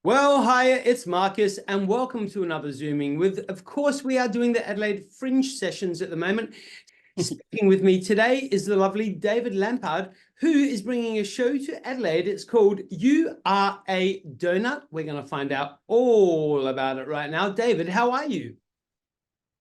Well, hi, it's Marcus, and welcome to another Zooming with, of course, we are doing the Adelaide Fringe sessions at the moment. Speaking with me today is the lovely David Lampard, who is bringing a show to Adelaide. It's called You Are A Doughnut. We're going to find out all about it right now. David, how are you?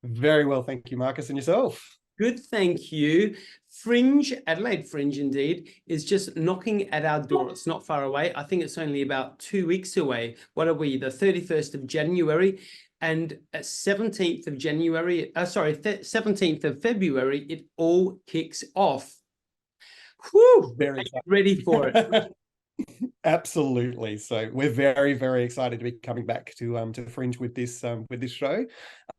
Very well, thank you, Marcus, and yourself. Good, thank you. Fringe, Adelaide Fringe indeed, is just knocking at our door. It's not far away. I think it's only about 2 weeks away. What are we, the 31st of January? And 17th of January, 17th of February, it all kicks off. Whew, Very ready for it. Absolutely. So we're very, very excited to be coming back to Fringe with this show,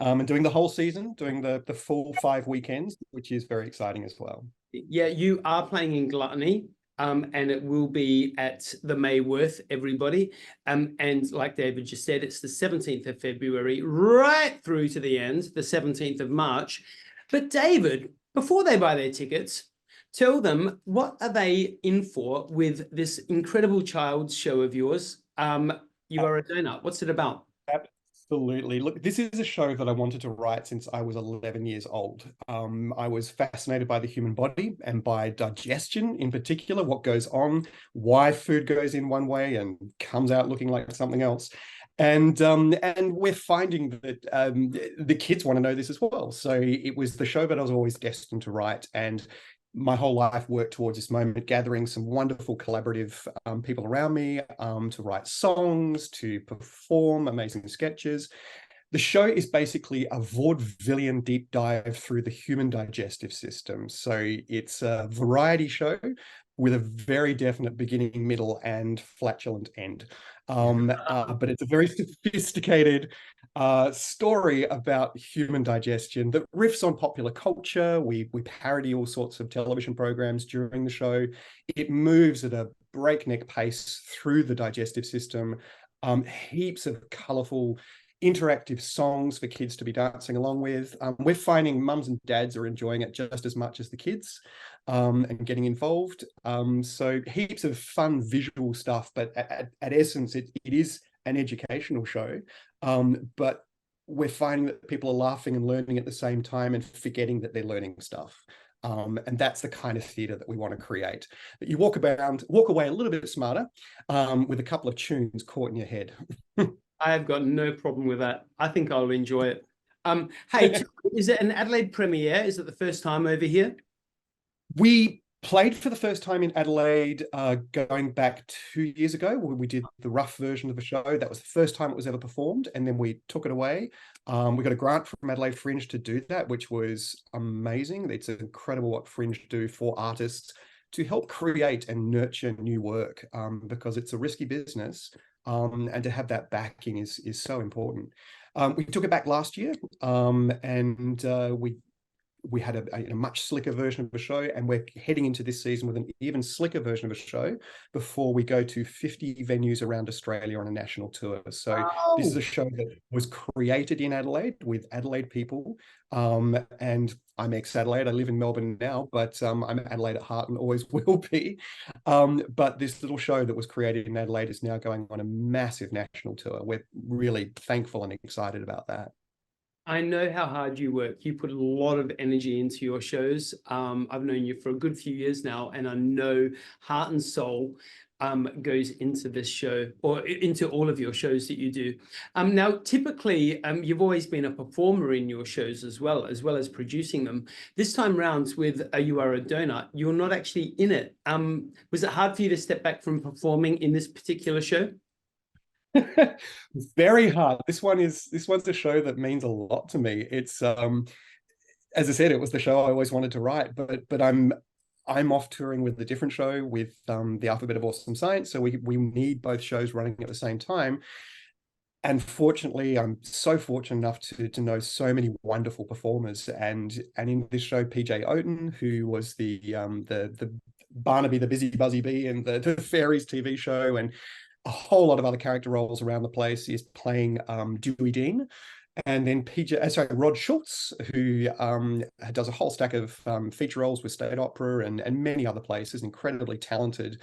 and doing the whole season, doing the full 5 weekends, which is very exciting as well. Yeah, you are playing in Gluttony, and it will be at the Mayworth, everybody. And like David just said, it's the 17th of February, right through to the end, the 17th of March. But David, before they buy their tickets, tell them what are they in for with this incredible child's show of yours, You Are a Doughnut. What's it about? Absolutely. Look, this is a show that I wanted to write since I was 11 years old. I was fascinated by the human body and by digestion in particular, what goes on, why food goes in one way and comes out looking like something else. And we're finding that the kids want to know this as well. So it was the show that I was always destined to write. And my whole life worked towards this moment, gathering some wonderful collaborative people around me to write songs, to perform amazing sketches. The show is basically a vaudevillian deep dive through the human digestive system. So it's a variety show with a very definite beginning, middle, and flatulent end. But it's a very sophisticated story about human digestion that riffs on popular culture. We parody all sorts of television programs during the show. It moves at a breakneck pace through the digestive system. Heaps of colorful interactive songs for kids to be dancing along with. We're finding mums and dads are enjoying it just as much as the kids, and getting involved. So heaps of fun visual stuff, but at essence, it is an educational show. But we're finding that people are laughing and learning at the same time and forgetting that they're learning stuff. And that's the kind of theatre that we want to create. That you walk away a little bit smarter, with a couple of tunes caught in your head. I have got no problem with that. I think I'll enjoy it. Hey, is it an Adelaide premiere? Is it the first time over here? We played for the first time in Adelaide going back 2 years ago. We did the rough version of the show. That was the first time it was ever performed, and then we took it away. We got a grant from Adelaide Fringe to do that, which was amazing. It's incredible what Fringe do for artists to help create and nurture new work, because it's a risky business, and to have that backing is so important. We took it back last year, and we had a much slicker version of a show, and we're heading into this season with an even slicker version of a show before we go to 50 venues around Australia on a national tour. So this is a show that was created in Adelaide with Adelaide people, and I'm ex-Adelaide. I live in Melbourne now, but I'm Adelaide at heart and always will be. But this little show that was created in Adelaide is now going on a massive national tour. We're really thankful and excited about that. I know how hard you work. You put a lot of energy into your shows. I've known you for a good few years now, and I know heart and soul goes into this show, or into all of your shows that you do. Now, typically, you've always been a performer in your shows as well as producing them. This time round with You Are a Doughnut, you're not actually in it. Was it hard for you to step back from performing in this particular show? Very hard. This one's a show that means a lot to me. It's as I said, it was the show I always wanted to write, but I'm off touring with a different show with the Alphabet of Awesome Science. So we need both shows running at the same time. And fortunately, I'm so fortunate enough to know so many wonderful performers. And in this show, PJ Oaten, who was the Barnaby the Busy Buzzy Bee in the Fairies TV show, and a whole lot of other character roles around the place, is playing Dewey Dean. And then Rod Schultz, who does a whole stack of feature roles with State Opera and many other places, incredibly talented.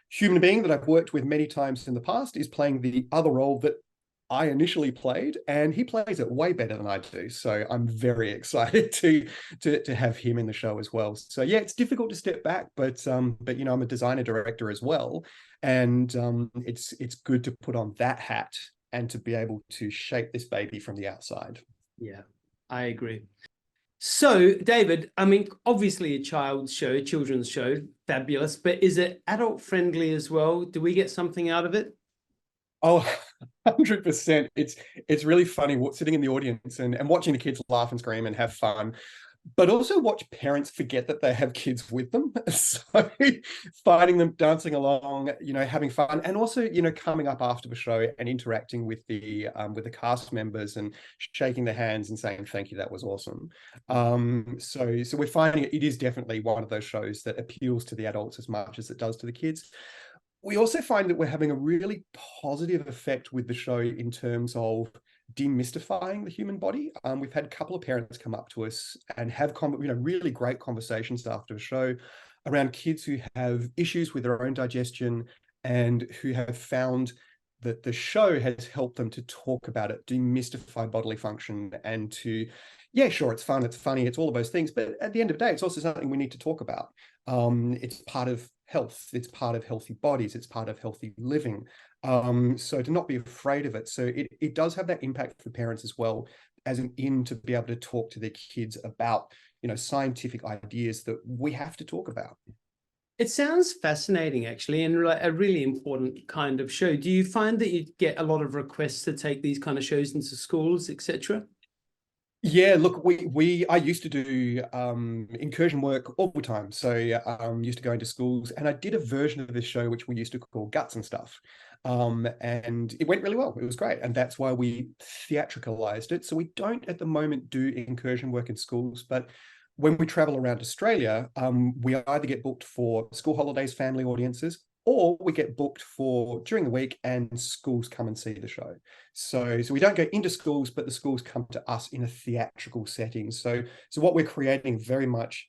human being that I've worked with many times in the past is playing the other role that I initially played, and he plays it way better than I do. So I'm very excited to have him in the show as well. So yeah, it's difficult to step back, but you know, I'm a designer director as well, and it's good to put on that hat and to be able to shape this baby from the outside. Yeah, I agree. So, David, I mean, obviously a child's show, children's show, fabulous, but is it adult friendly as well? Do we get something out of it? Oh, 100%. It's really funny sitting in the audience and watching the kids laugh and scream and have fun, but also watch parents forget that they have kids with them. So finding them dancing along, you know, having fun, and also, you know, coming up after the show and interacting with the cast members and shaking their hands and saying thank you, that was awesome. So we're finding it is definitely one of those shows that appeals to the adults as much as it does to the kids. We also find that we're having a really positive effect with the show in terms of demystifying the human body. We've had a couple of parents come up to us and have really great conversations after the show around kids who have issues with their own digestion and who have found that the show has helped them to talk about it, demystify bodily function, and to, yeah, sure, it's fun, it's funny, it's all of those things, but at the end of the day, it's also something we need to talk about. It's part of health, it's part of healthy bodies, it's part of healthy living. So to not be afraid of it. So it does have that impact for parents as well, as an in to be able to talk to their kids about, you know, scientific ideas that we have to talk about. It sounds fascinating, actually, and like a really important kind of show. Do you find that you get a lot of requests to take these kind of shows into schools, etc.? Yeah, look, I used to do incursion work all the time. So used to go into schools, and I did a version of this show which we used to call Guts and Stuff. And it went really well. It was great. And that's why we theatricalized it. So we don't at the moment do incursion work in schools, but when we travel around Australia, we either get booked for school holidays, family audiences, or we get booked for during the week and schools come and see the show. So we don't go into schools, but the schools come to us in a theatrical setting. So what we're creating very much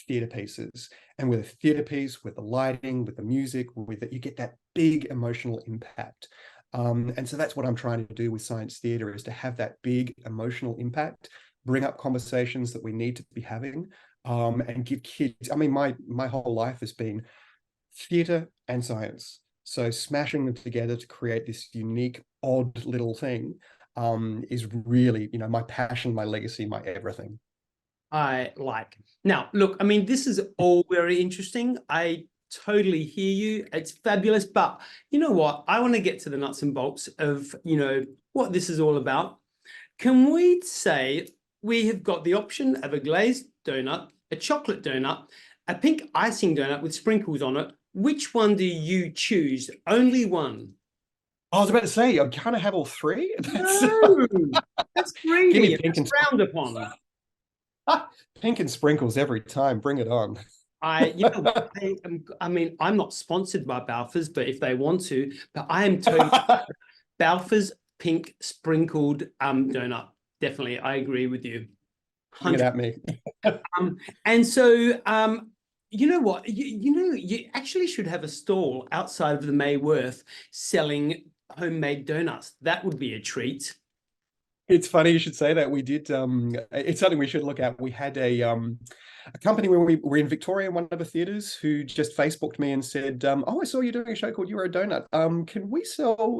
theatre pieces, and with a theatre piece, with the lighting, with the music, with it, you get that big emotional impact. And so that's what I'm trying to do with science theatre, is to have that big emotional impact, bring up conversations that we need to be having, and give kids, I mean, my whole life has been theatre and science. So smashing them together to create this unique, odd little thing is really, you know, my passion, my legacy, my everything. I like. Now, look, I mean, this is all very interesting. I totally hear you. It's fabulous. But you know what? I want to get to the nuts and bolts of, you know, what this is all about. Can we say we have got the option of a glazed donut, a chocolate donut, a pink icing donut with sprinkles on it? Which one do you choose? Only one. I was about to say, I kind of have all three. No, that's greedy. Give me pink That's frowned upon. Pink and sprinkles every time. Bring it on. You know, I mean, I'm not sponsored by Balfour's, but if they want to, but I am totally Balfour's pink sprinkled donut. Definitely, I agree with you. Bring it at me. And so, you know what? You know, you actually should have a stall outside of the Mayworth selling homemade donuts. That would be a treat. It's funny you should say that. We did. It's something we should look at. We had a company when we were in Victoria in one of the theatres who just Facebooked me and said, "Oh, I saw you doing a show called You Are A Doughnut. Can we sell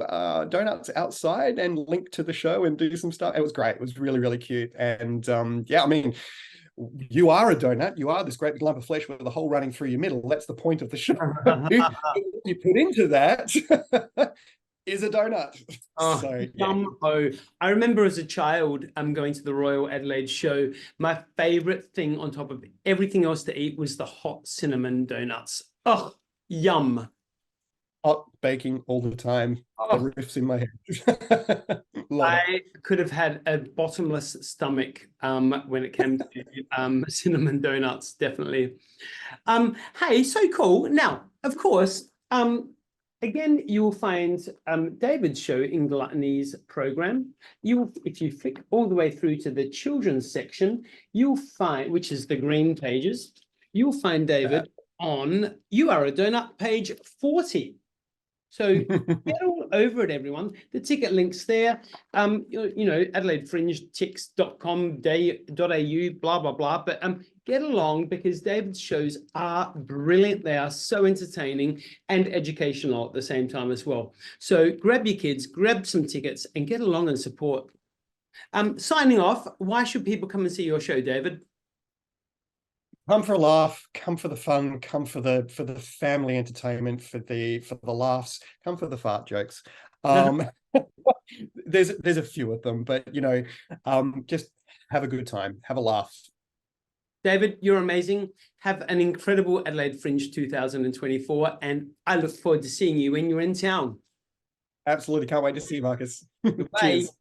donuts outside and link to the show and do some stuff?" It was great. It was really, really cute. And yeah, I mean, you are a donut. You are this great big lump of flesh with a hole running through your middle. That's the point of the show. You put into that is a donut. Oh, So yeah. I remember as a child, going to the Royal Adelaide show. My favorite thing on top of everything else to eat was the hot cinnamon donuts. Oh, yum. Hot baking all the time. Oh. The riffs in my head. I could have had a bottomless stomach when it came to cinnamon donuts, definitely. Hey, so cool. Now, of course, again, you will find David's show in Gluttony's program. If you flick all the way through to the children's section, you'll find, which is the green pages, you'll find David on You Are a Doughnut, page 40. So get all over it, everyone. The ticket link's there. AdelaideFringeTix.com.au, blah, blah, blah. But get along, because David's shows are brilliant. They are so entertaining and educational at the same time as well. So grab your kids, grab some tickets, and get along and support. Signing off, why should people come and see your show, David? Come for a laugh, come for the fun, come for the family entertainment, for the laughs, come for the fart jokes. There's a few of them, but just have a good time, have a laugh. David, you're amazing. Have an incredible Adelaide Fringe 2024, and I look forward to seeing you when you're in town. Absolutely, can't wait to see you, Marcus. Bye. Cheers.